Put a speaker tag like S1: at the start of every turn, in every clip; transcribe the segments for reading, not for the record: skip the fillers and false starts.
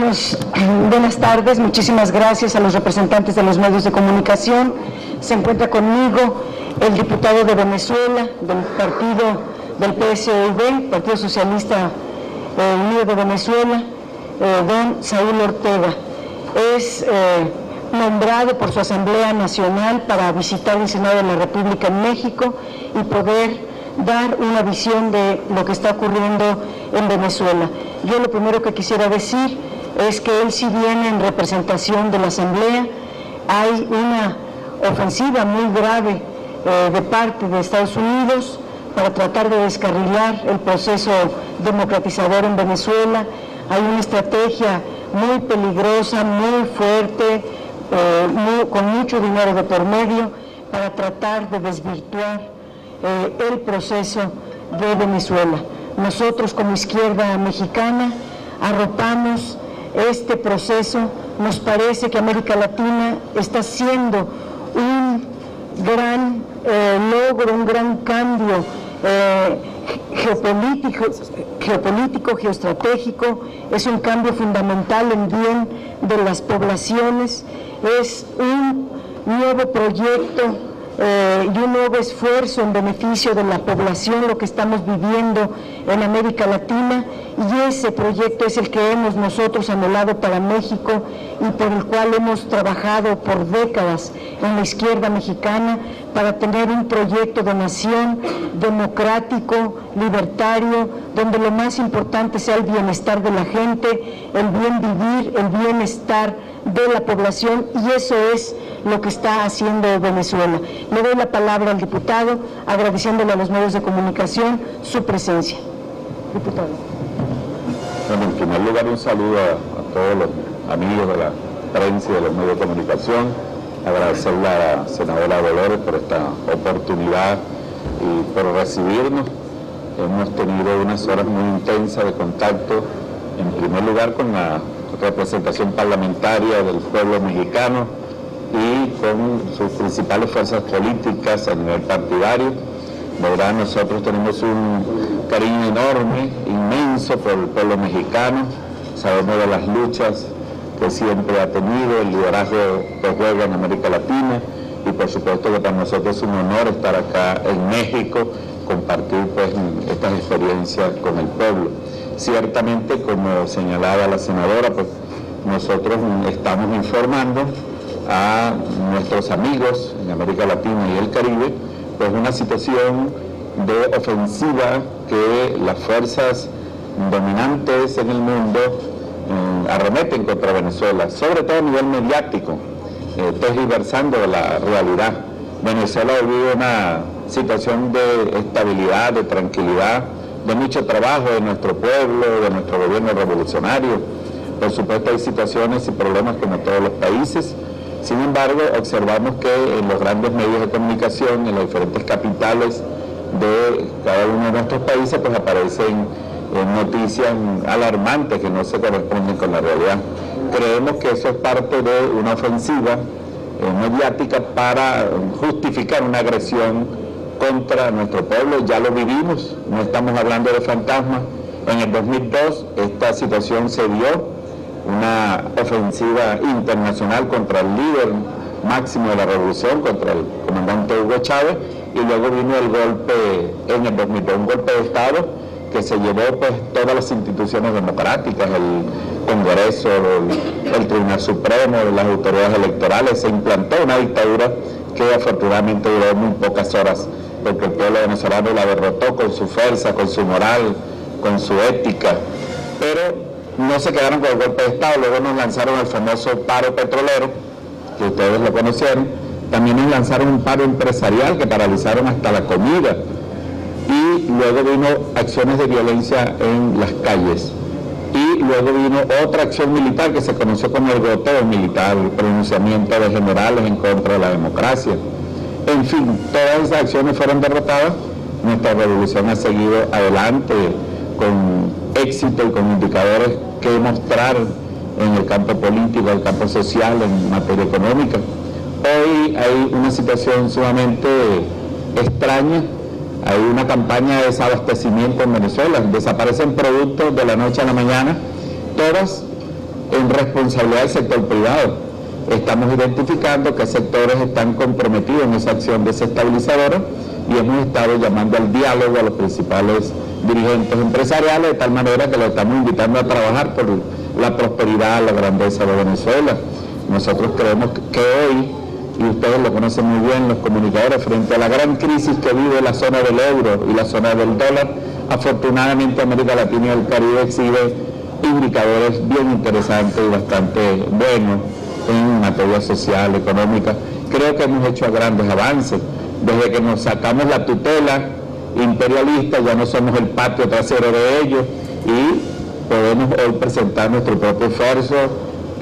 S1: Buenas tardes, muchísimas gracias a los representantes de los medios de comunicación. Se encuentra conmigo el diputado de Venezuela, del partido del PSUV, Partido Socialista Unido de Venezuela, don Saúl Ortega. Es nombrado por su Asamblea Nacional para visitar el Senado de la República en México y poder dar una visión de lo que está ocurriendo en Venezuela. Yo lo primero que quisiera decir es que él sí viene en representación de la Asamblea. Hay una ofensiva muy grave de parte de Estados Unidos para tratar de descarrilar el proceso democratizador en Venezuela. Hay una estrategia muy peligrosa, muy fuerte, con mucho dinero de por medio para tratar de desvirtuar el proceso de Venezuela. Nosotros como izquierda mexicana arropamos este proceso. Nos parece que América Latina está haciendo un gran logro, un gran cambio geopolítico, geoestratégico. Es un cambio fundamental en bien de las poblaciones. Es un nuevo proyecto y un nuevo esfuerzo en beneficio de la población, lo que estamos viviendo en América Latina, y ese proyecto es el que hemos nosotros anhelado para México y por el cual hemos trabajado por décadas en la izquierda mexicana para tener un proyecto de nación democrático, libertario, donde lo más importante sea el bienestar de la gente, el bien vivir, el bienestar de la población, y eso es lo que está haciendo Venezuela. Le doy la palabra al diputado, agradeciéndole a los medios de comunicación su presencia. Diputado.
S2: Bueno, en primer lugar, un saludo a todos los amigos de la prensa y de los medios de comunicación. Agradecerle a la senadora Dolores por esta oportunidad y por recibirnos. Hemos tenido unas horas muy intensas de contacto, en primer lugar con la representación parlamentaria del pueblo mexicano y con sus principales fuerzas políticas a nivel partidario. De verdad, nosotros tenemos un cariño enorme, inmenso por el pueblo mexicano. Sabemos de las luchas que siempre ha tenido, el liderazgo que juega en América Latina, y por supuesto que para nosotros es un honor estar acá en México, compartir pues estas experiencias con el pueblo. Ciertamente, como señalaba la senadora, pues nosotros estamos informando a nuestros amigos en América Latina y el Caribe, pues una situación de ofensiva que las fuerzas dominantes en el mundo arremeten contra Venezuela, sobre todo a nivel mediático, tergiversando la realidad. Venezuela vive una situación de estabilidad, de tranquilidad, de mucho trabajo de nuestro pueblo, de nuestro gobierno revolucionario. Por supuesto hay situaciones y problemas como todos los países. Sin embargo, observamos que en los grandes medios de comunicación, en las diferentes capitales de cada uno de nuestros países, pues aparecen noticias alarmantes que no se corresponden con la realidad. Creemos que eso es parte de una ofensiva mediática para justificar una agresión contra nuestro pueblo. Ya lo vivimos, no estamos hablando de fantasmas. En el 2002 esta situación se dio, una ofensiva internacional contra el líder máximo de la revolución, contra el comandante Hugo Chávez, y luego vino el golpe en el 2002, un golpe de Estado que se llevó pues todas las instituciones democráticas, el Congreso, el Tribunal Supremo, las autoridades electorales. Se implantó una dictadura que afortunadamente duró muy pocas horas, porque el pueblo venezolano la derrotó con su fuerza, con su moral, con su ética, pero no se quedaron con el golpe de Estado. Luego nos lanzaron el famoso paro petrolero, que ustedes lo conocieron. También nos lanzaron un paro empresarial que paralizaron hasta la comida, y luego vino acciones de violencia en las calles, y luego vino otra acción militar que se conoció como el goteo militar, el pronunciamiento de generales en contra de la democracia. En fin, todas esas acciones fueron derrotadas. Nuestra revolución ha seguido adelante con éxito y con indicadores que mostrar en el campo político, en el campo social, en materia económica. Hoy hay una situación sumamente extraña. Hay una campaña de desabastecimiento en Venezuela. Desaparecen productos de la noche a la mañana. Todas en responsabilidad del sector privado. Estamos identificando qué sectores están comprometidos en esa acción desestabilizadora y hemos estado llamando al diálogo a los principales dirigentes empresariales, de tal manera que los estamos invitando a trabajar por la prosperidad, la grandeza de Venezuela. Nosotros creemos que hoy, y ustedes lo conocen muy bien, los comunicadores, frente a la gran crisis que vive la zona del euro y la zona del dólar, afortunadamente América Latina y el Caribe exhibe indicadores bien interesantes y bastante buenos en materia social, económica. Creo que hemos hecho grandes avances. Desde que nos sacamos la tutela imperialista, ya no somos el patio trasero de ellos y podemos hoy presentar nuestro propio esfuerzo,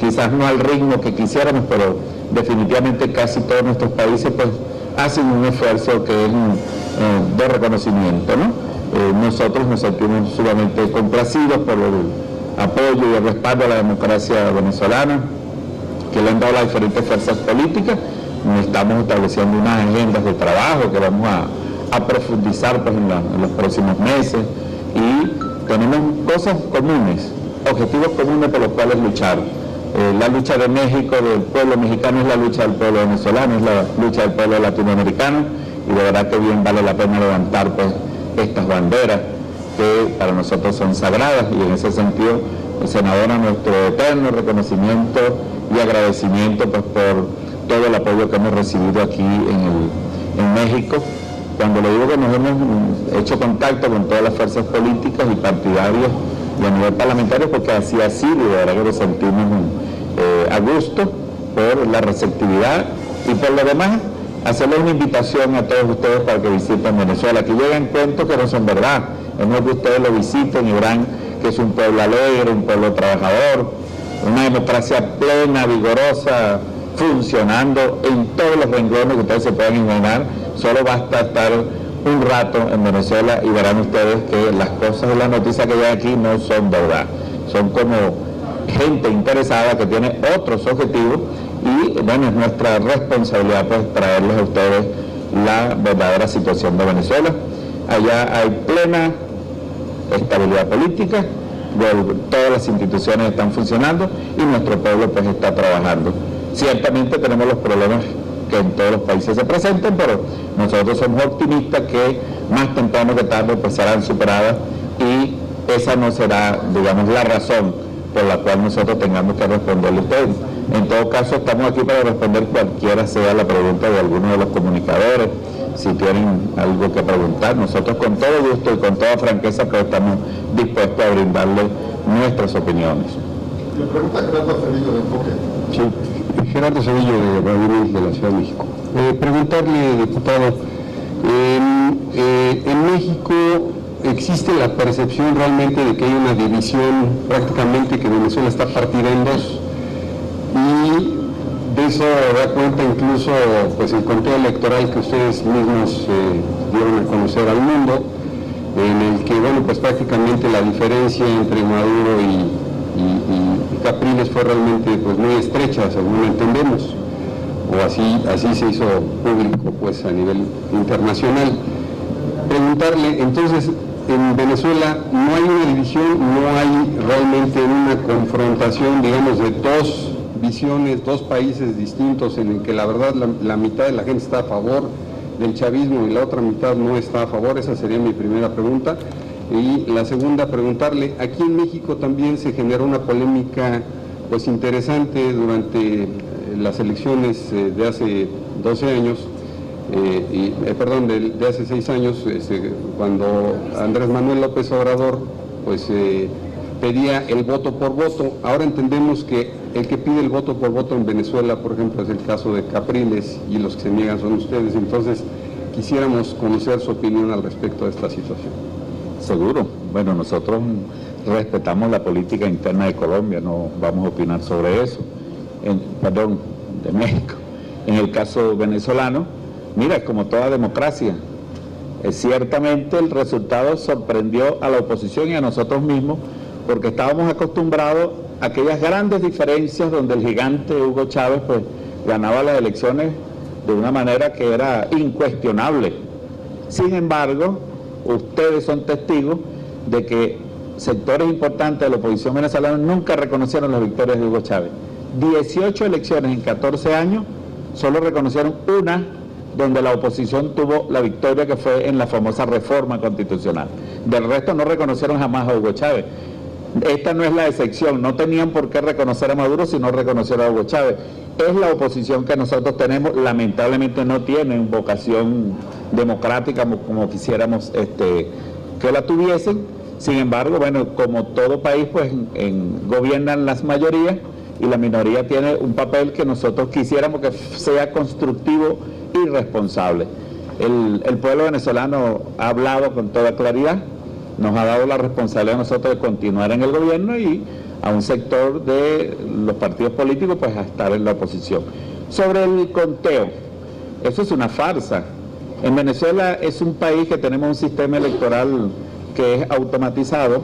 S2: quizás no al ritmo que quisiéramos, pero definitivamente casi todos nuestros países pues hacen un esfuerzo que es de reconocimiento, ¿no? Nosotros nos sentimos sumamente complacidos por el apoyo y el respaldo a la democracia venezolana que le han dado las diferentes fuerzas políticas. Estamos estableciendo unas agendas de trabajo que vamos a profundizar pues, en los próximos meses, y tenemos cosas comunes, objetivos comunes por los cuales luchar. La lucha de México, del pueblo mexicano, es la lucha del pueblo venezolano, es la lucha del pueblo latinoamericano, y de verdad que bien vale la pena levantar pues, estas banderas que para nosotros son sagradas, y en ese sentido, senadora, nuestro eterno reconocimiento y agradecimiento pues, por todo el apoyo que hemos recibido aquí en México. Cuando le digo que nos hemos hecho contacto con todas las fuerzas políticas y partidarias y a nivel parlamentario, porque así ha sido, y de verdad que nos sentimos a gusto por la receptividad, y por lo demás, hacerles una invitación a todos ustedes para que visiten Venezuela, que lleguen cuentos que no son verdad. Es mejor que ustedes lo visiten y verán que es un pueblo alegre, un pueblo trabajador, una democracia plena, vigorosa, funcionando en todos los renglones que ustedes se puedan imaginar. Solo basta estar un rato en Venezuela y verán ustedes que las cosas y las noticias que hay aquí no son verdad. Son como gente interesada que tiene otros objetivos, y bueno, es nuestra responsabilidad pues traerles a ustedes la verdadera situación de Venezuela. Allá hay plena estabilidad política, todas las instituciones están funcionando y nuestro pueblo pues está trabajando. Ciertamente tenemos los problemas que en todos los países se presenten, pero nosotros somos optimistas que más temprano que tarde pues serán superadas, y esa no será, digamos, la razón por la cual nosotros tengamos que responderle a ustedes. En todo caso, estamos aquí para responder cualquiera sea la pregunta de alguno de los comunicadores. Si tienen algo que preguntar, nosotros con todo gusto y con toda franqueza pues estamos dispuestos a brindarle nuestras opiniones.
S3: Le pregunta Gerardo Cedillo de Enfoque.
S4: Sí, Gerardo Cedillo de Radio de la Ciudad de México. Preguntarle, diputado, en México existe la percepción realmente de que hay una división, prácticamente que Venezuela está partida en dos, y de eso da cuenta incluso pues el conteo electoral que ustedes mismos dieron a conocer al mundo, en el que bueno pues prácticamente la diferencia entre Maduro y Capriles fue realmente pues muy estrecha, según lo entendemos, o así se hizo público pues a nivel internacional. Preguntarle, entonces, en Venezuela no hay una división, no hay realmente una confrontación, digamos, de dos visiones, dos países distintos, en el que la verdad la mitad de la gente está a favor del chavismo y la otra mitad no está a favor. Esa sería mi primera pregunta. Y la segunda, preguntarle, aquí en México también se generó una polémica pues interesante durante las elecciones de hace 12 años, de hace 6 años, cuando Andrés Manuel López Obrador pues pedía el voto por voto. Ahora entendemos que el que pide el voto por voto en Venezuela, por ejemplo, es el caso de Capriles, y los que se niegan son ustedes. Entonces quisiéramos conocer su opinión al respecto de esta situación.
S2: Seguro. Bueno, nosotros respetamos la política interna de Colombia, no vamos a opinar sobre eso. De México. En el caso venezolano, mira, como toda democracia, ciertamente el resultado sorprendió a la oposición y a nosotros mismos, porque estábamos acostumbrados a aquellas grandes diferencias donde el gigante Hugo Chávez pues ganaba las elecciones de una manera que era incuestionable. Sin embargo, ustedes son testigos de que sectores importantes de la oposición venezolana nunca reconocieron las victorias de Hugo Chávez. 18 elecciones en 14 años, solo reconocieron una donde la oposición tuvo la victoria, que fue en la famosa reforma constitucional. Del resto no reconocieron jamás a Hugo Chávez. Esta no es la excepción, no tenían por qué reconocer a Maduro si no reconocieron a Hugo Chávez. Es la oposición que nosotros tenemos, lamentablemente no tienen vocación democrática como quisiéramos que la tuviesen. Sin embargo, bueno, como todo país, pues gobiernan las mayorías y la minoría tiene un papel que nosotros quisiéramos que sea constructivo y responsable. El pueblo venezolano ha hablado con toda claridad, nos ha dado la responsabilidad a nosotros de continuar en el gobierno y a un sector de los partidos políticos pues a estar en la oposición. Sobre el conteo, eso es una farsa. En Venezuela es un país que tenemos un sistema electoral que es automatizado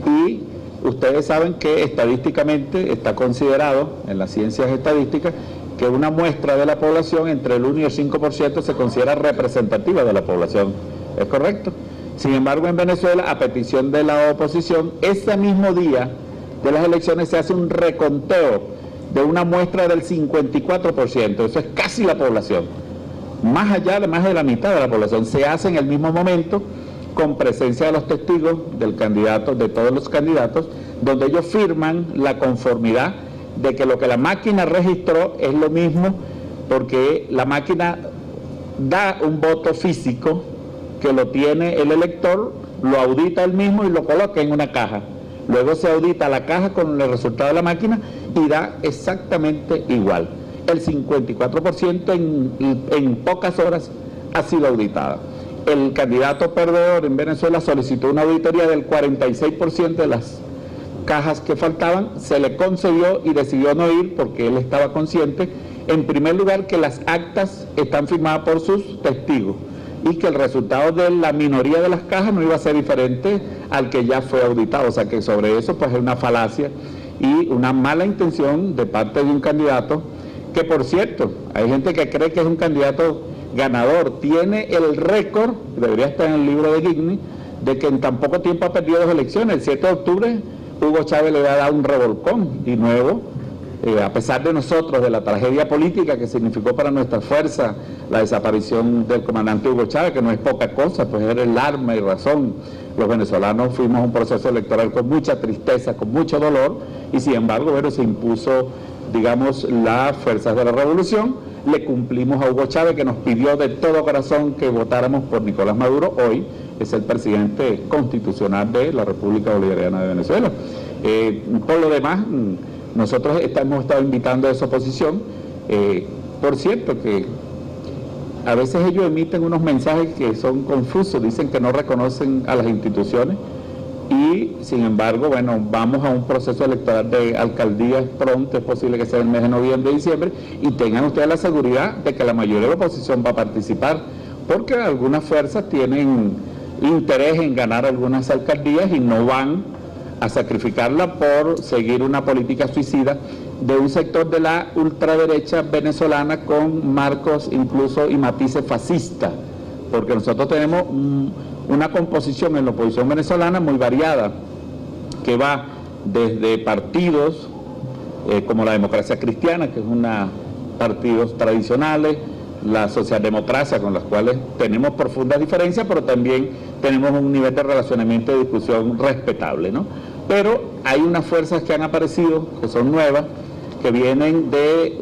S2: y ustedes saben que estadísticamente está considerado en las ciencias estadísticas que una muestra de la población entre el 1 y el 5% se considera representativa de la población. ¿Es correcto? Sin embargo, en Venezuela, a petición de la oposición, ese mismo día de las elecciones se hace un reconteo de una muestra del 54%, eso es casi la población, más de la mitad de la población, se hace en el mismo momento con presencia de los testigos del candidato, de todos los candidatos, donde ellos firman la conformidad de que lo que la máquina registró es lo mismo, porque la máquina da un voto físico que lo tiene el elector, lo audita él mismo y lo coloca en una caja. Luego se audita la caja con el resultado de la máquina y da exactamente igual. El 54% en pocas horas ha sido auditada. El candidato perdedor en Venezuela solicitó una auditoría del 46% de las cajas que faltaban, se le concedió y decidió no ir porque él estaba consciente, en primer lugar, que las actas están firmadas por sus testigos y que el resultado de la minoría de las cajas no iba a ser diferente al que ya fue auditado. O sea que sobre eso pues es una falacia y una mala intención de parte de un candidato que, por cierto, hay gente que cree que es un candidato ganador, tiene el récord, debería estar en el libro de Gigni, de que en tan poco tiempo ha perdido 2 elecciones. El 7 de octubre Hugo Chávez le va a dar un revolcón y nuevo, a pesar de nosotros, de la tragedia política que significó para nuestra fuerza la desaparición del comandante Hugo Chávez, que no es poca cosa, pues era el arma y razón. Los venezolanos fuimos a un proceso electoral con mucha tristeza, con mucho dolor, y sin embargo, bueno, se impuso, digamos, las fuerzas de la revolución. Le cumplimos a Hugo Chávez, que nos pidió de todo corazón que votáramos por Nicolás Maduro. Hoy es el presidente constitucional de la República Bolivariana de Venezuela. Por lo demás, nosotros hemos estado invitando a esa oposición. Por cierto, que a veces ellos emiten unos mensajes que son confusos, dicen que no reconocen a las instituciones y, sin embargo, bueno, vamos a un proceso electoral de alcaldías pronto, es posible que sea el mes de noviembre y diciembre, y tengan ustedes la seguridad de que la mayoría de la oposición va a participar, porque algunas fuerzas tienen interés en ganar algunas alcaldías y no van a sacrificarla por seguir una política suicida de un sector de la ultraderecha venezolana con marcos incluso y matices fascistas, porque nosotros tenemos una composición en la oposición venezolana muy variada, que va desde partidos como la Democracia Cristiana, que es partidos tradicionales, la socialdemocracia, con las cuales tenemos profundas diferencias, pero también tenemos un nivel de relacionamiento y discusión respetable, ¿no? Pero hay unas fuerzas que han aparecido, que son nuevas, que vienen de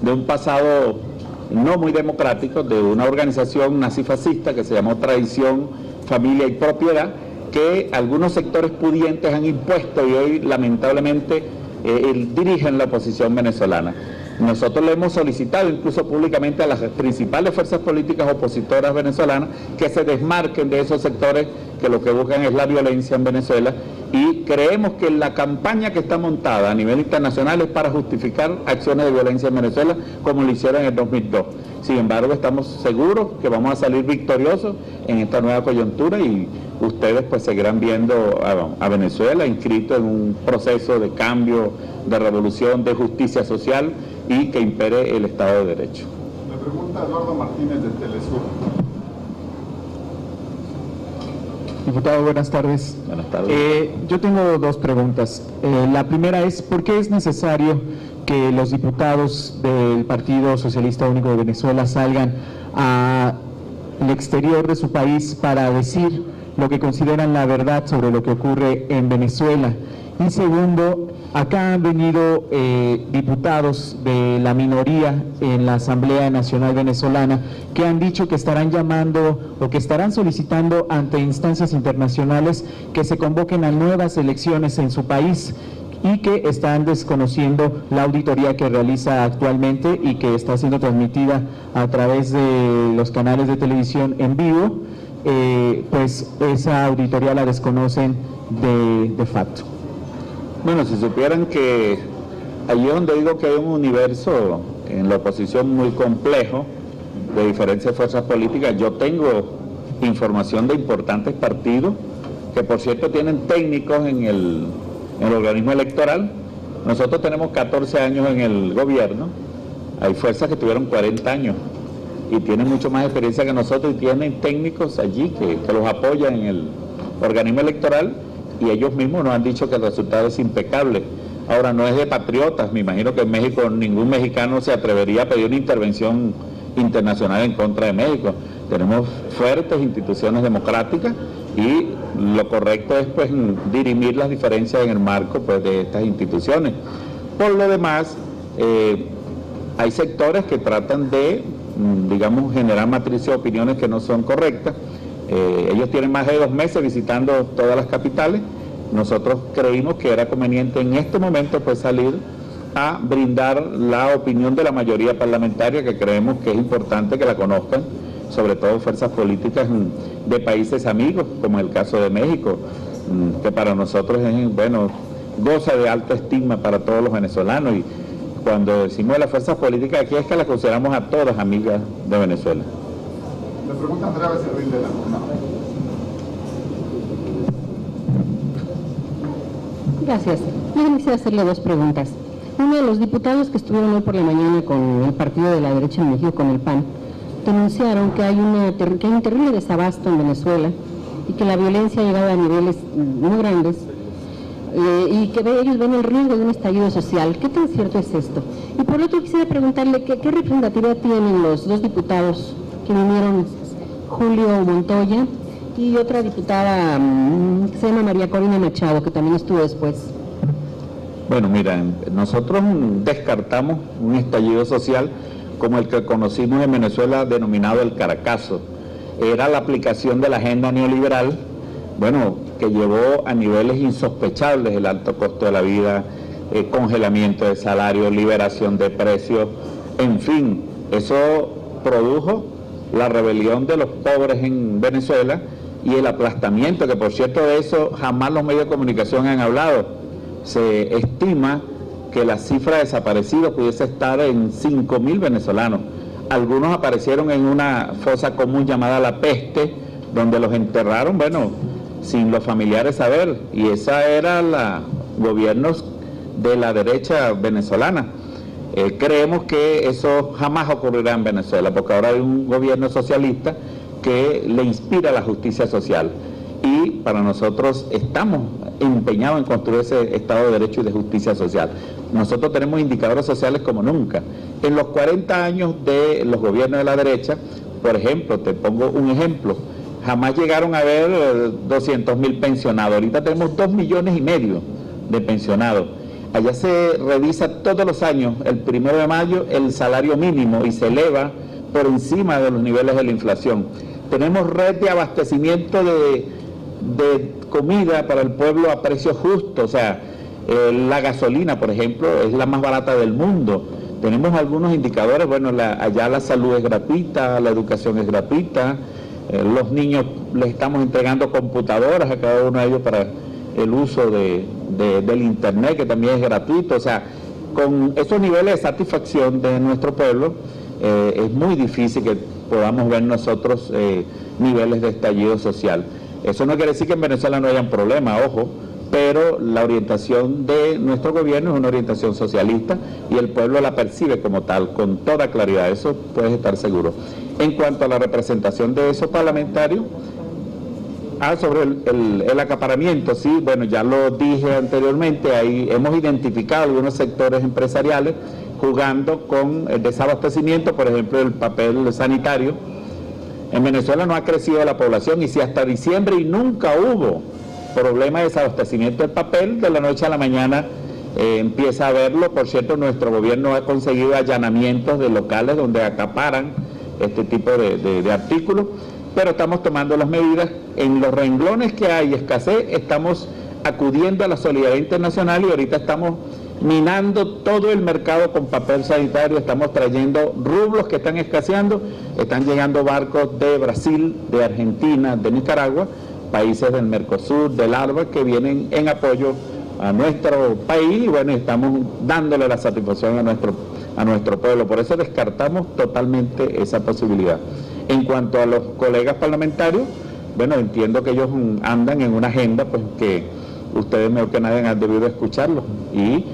S2: de un pasado no muy democrático, de una organización nazifascista que se llamó Tradición, Familia y Propiedad, que algunos sectores pudientes han impuesto y hoy lamentablemente dirigen la oposición venezolana. Nosotros le hemos solicitado incluso públicamente a las principales fuerzas políticas opositoras venezolanas que se desmarquen de esos sectores que lo que buscan es la violencia en Venezuela, y creemos que la campaña que está montada a nivel internacional es para justificar acciones de violencia en Venezuela como lo hicieron en el 2002. Sin embargo, estamos seguros que vamos a salir victoriosos en esta nueva coyuntura y ustedes pues seguirán viendo a Venezuela inscrito en un proceso de cambio, de revolución, de justicia social y que impere el Estado de Derecho.
S3: Le pregunta Eduardo Martínez de Telesur.
S5: Diputado, buenas tardes.
S2: Buenas tardes.
S5: Yo tengo dos preguntas. La primera es, ¿por qué es necesario que los diputados del Partido Socialista Único de Venezuela salgan al exterior de su país para decir lo que consideran la verdad sobre lo que ocurre en Venezuela? Y segundo, acá han venido diputados de la minoría en la Asamblea Nacional Venezolana que han dicho que estarán llamando o que estarán solicitando ante instancias internacionales que se convoquen a nuevas elecciones en su país y que están desconociendo la auditoría que realiza actualmente y que está siendo transmitida a través de los canales de televisión en vivo, pues esa auditoría la desconocen de facto.
S2: Bueno, si supieran que allí es donde digo que hay un universo en la oposición muy complejo de diferentes fuerzas políticas. Yo tengo información de importantes partidos que por cierto tienen técnicos en el organismo electoral. Nosotros tenemos 14 años en el gobierno, hay fuerzas que tuvieron 40 años y tienen mucho más experiencia que nosotros y tienen técnicos allí que los apoyan en el organismo electoral y ellos mismos nos han dicho que el resultado es impecable. Ahora, no es de patriotas, me imagino que en México ningún mexicano se atrevería a pedir una intervención internacional en contra de México. Tenemos fuertes instituciones democráticas y lo correcto es pues dirimir las diferencias en el marco pues de estas instituciones. Por lo demás, hay sectores que tratan de, digamos, generar matrices de opiniones que no son correctas. Ellos tienen más de 2 meses visitando todas las capitales. Nosotros creímos que era conveniente en este momento pues salir a brindar la opinión de la mayoría parlamentaria, que creemos que es importante que la conozcan, sobre todo fuerzas políticas de países amigos, como el caso de México, que para nosotros es, bueno, goza de alta estima para todos los venezolanos, y cuando decimos de las fuerzas políticas aquí es que las consideramos a todas amigas de Venezuela.
S3: La pregunta Andrea Becerril de la Luna.
S6: Gracias. Yo quisiera hacerle 2 preguntas. Uno de los diputados que estuvieron hoy por la mañana con el partido de la derecha en México, con el PAN, denunciaron que hay un terrible desabasto en Venezuela y que la violencia ha llegado a niveles muy grandes y que ellos ven el riesgo de un estallido social. ¿Qué tan cierto es esto? Y por otro quisiera preguntarle qué representatividad tienen los 2 diputados que vinieron, Julio Montoya y otra diputada que se llama María Corina Machado, que también estuvo después.
S2: Bueno, mira, nosotros descartamos un estallido social como el que conocimos en Venezuela denominado el Caracazo. Era la aplicación de la agenda neoliberal, bueno, que llevó a niveles insospechables el alto costo de la vida, congelamiento de salarios, liberación de precios, en fin, eso produjo la rebelión de los pobres en Venezuela y el aplastamiento, que por cierto de eso jamás los medios de comunicación han hablado. Se estima que la cifra de desaparecidos pudiese estar en 5.000 venezolanos. Algunos aparecieron en una fosa común llamada La Peste, donde los enterraron, bueno, sin los familiares saber, y esa era la gobiernos de la derecha venezolana. Creemos que eso jamás ocurrirá en Venezuela, porque ahora hay un gobierno socialista que le inspira la justicia social, y para nosotros estamos empeñados en construir ese Estado de Derecho y de justicia social. Nosotros tenemos indicadores sociales como nunca. En los 40 años de los gobiernos de la derecha, por ejemplo, te pongo un ejemplo, jamás llegaron a haber 200.000 pensionados. Ahorita tenemos 2,5 millones de pensionados. Allá se revisa todos los años, el 1 de mayo, el salario mínimo y se eleva por encima de los niveles de la inflación. Tenemos red de abastecimiento de comida para el pueblo a precio justo, o sea, la gasolina, por ejemplo, es la más barata del mundo. Tenemos algunos indicadores, bueno, allá la salud es gratuita, la educación es gratuita, los niños les estamos entregando computadoras a cada uno de ellos para el uso del internet, que también es gratuito. O sea, con esos niveles de satisfacción de nuestro pueblo, es muy difícil que podamos ver nosotros niveles de estallido social. Eso no quiere decir que en Venezuela no hayan problemas, ojo, pero la orientación de nuestro gobierno es una orientación socialista y el pueblo la percibe como tal, con toda claridad, eso puedes estar seguro. En cuanto a la representación de esos parlamentarios, Sobre el acaparamiento, sí, bueno, ya lo dije anteriormente, ahí hemos identificado algunos sectores empresariales jugando con el desabastecimiento, por ejemplo, el papel sanitario. En Venezuela no ha crecido la población y si hasta diciembre y nunca hubo problema de desabastecimiento del papel, de la noche a la mañana empieza a verlo. Por cierto, nuestro gobierno ha conseguido allanamientos de locales donde acaparan este tipo de artículos, pero estamos tomando las medidas. En los renglones que hay escasez, estamos acudiendo a la solidaridad internacional y ahorita estamos minando todo el mercado con papel sanitario, estamos trayendo rublos que están escaseando, están llegando barcos de Brasil, de Argentina, de Nicaragua, países del Mercosur, del ALBA, que vienen en apoyo a nuestro país y bueno, estamos dándole la satisfacción a nuestro pueblo. Por eso descartamos totalmente esa posibilidad. En cuanto a los colegas parlamentarios, bueno, entiendo que ellos andan en una agenda pues que ustedes mejor que nadie han debido escucharlo y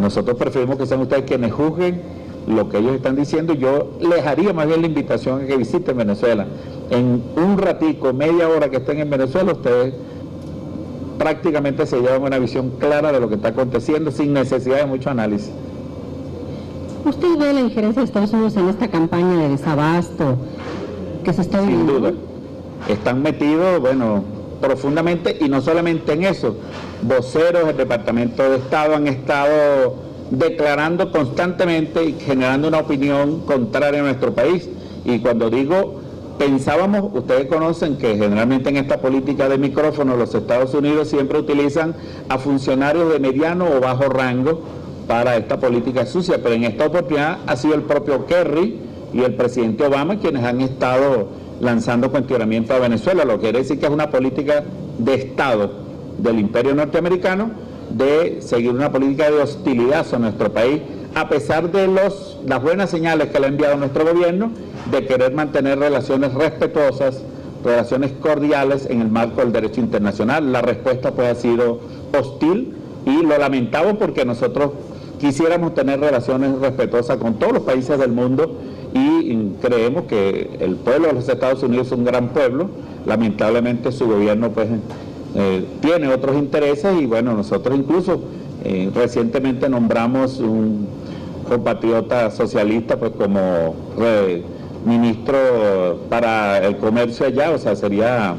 S2: nosotros preferimos que sean ustedes quienes juzguen lo que ellos están diciendo. Yo les haría más bien la invitación a que visiten Venezuela. En un ratico, media hora que estén en Venezuela, ustedes prácticamente se llevan una visión clara de lo que está aconteciendo sin necesidad de mucho análisis.
S6: ¿Usted ve la injerencia de Estados Unidos en esta campaña de desabasto que se está viviendo?
S2: Sin duda. Están metidos, bueno, profundamente, y no solamente en eso. Voceros del Departamento de Estado han estado declarando constantemente y generando una opinión contraria a nuestro país. Y cuando digo pensábamos, ustedes conocen que generalmente en esta política de micrófono los Estados Unidos siempre utilizan a funcionarios de mediano o bajo rango para esta política sucia, pero en esta oportunidad ha sido el propio Kerry y el presidente Obama quienes han estado lanzando cuestionamiento a Venezuela, lo que quiere decir que es una política de Estado del imperio norteamericano de seguir una política de hostilidad a nuestro país, a pesar de las buenas señales que le ha enviado nuestro gobierno de querer mantener relaciones respetuosas, relaciones cordiales en el marco del derecho internacional. La respuesta pues ha sido hostil y lo lamentamos porque nosotros quisiéramos tener relaciones respetuosas con todos los países del mundo y creemos que el pueblo de los Estados Unidos es un gran pueblo. Lamentablemente su gobierno pues tiene otros intereses y bueno, nosotros incluso recientemente nombramos un compatriota socialista pues como ministro para el comercio allá, o sea, sería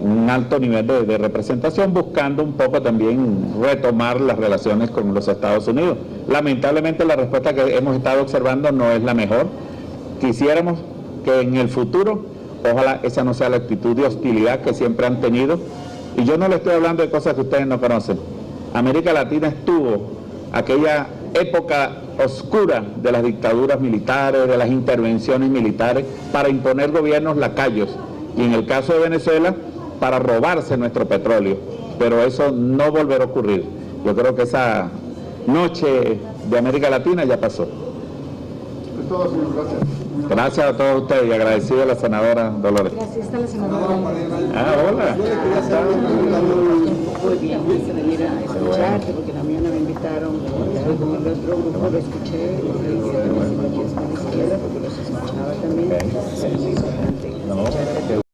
S2: un alto nivel de representación, buscando un poco también retomar las relaciones con los Estados Unidos. Lamentablemente la respuesta que hemos estado observando no es la mejor. Quisiéramos que en el futuro, ojalá esa no sea la actitud de hostilidad que siempre han tenido, y yo no le estoy hablando de cosas que ustedes no conocen. América Latina estuvo aquella época oscura de las dictaduras militares, de las intervenciones militares para imponer gobiernos lacayos y en el caso de Venezuela para robarse nuestro petróleo, pero eso no volverá a ocurrir. Yo creo que esa noche de América Latina ya pasó.
S3: Es todo, señor. Gracias.
S2: Gracias a todos ustedes y agradecido a la senadora Dolores.
S1: Gracias, está la senadora.
S2: Hola.
S7: Muy bien, quise venir a escucharte porque la mañana me invitaron con el otro grupo, lo escuché, porque los escuchaba también, es muy importante escuchar.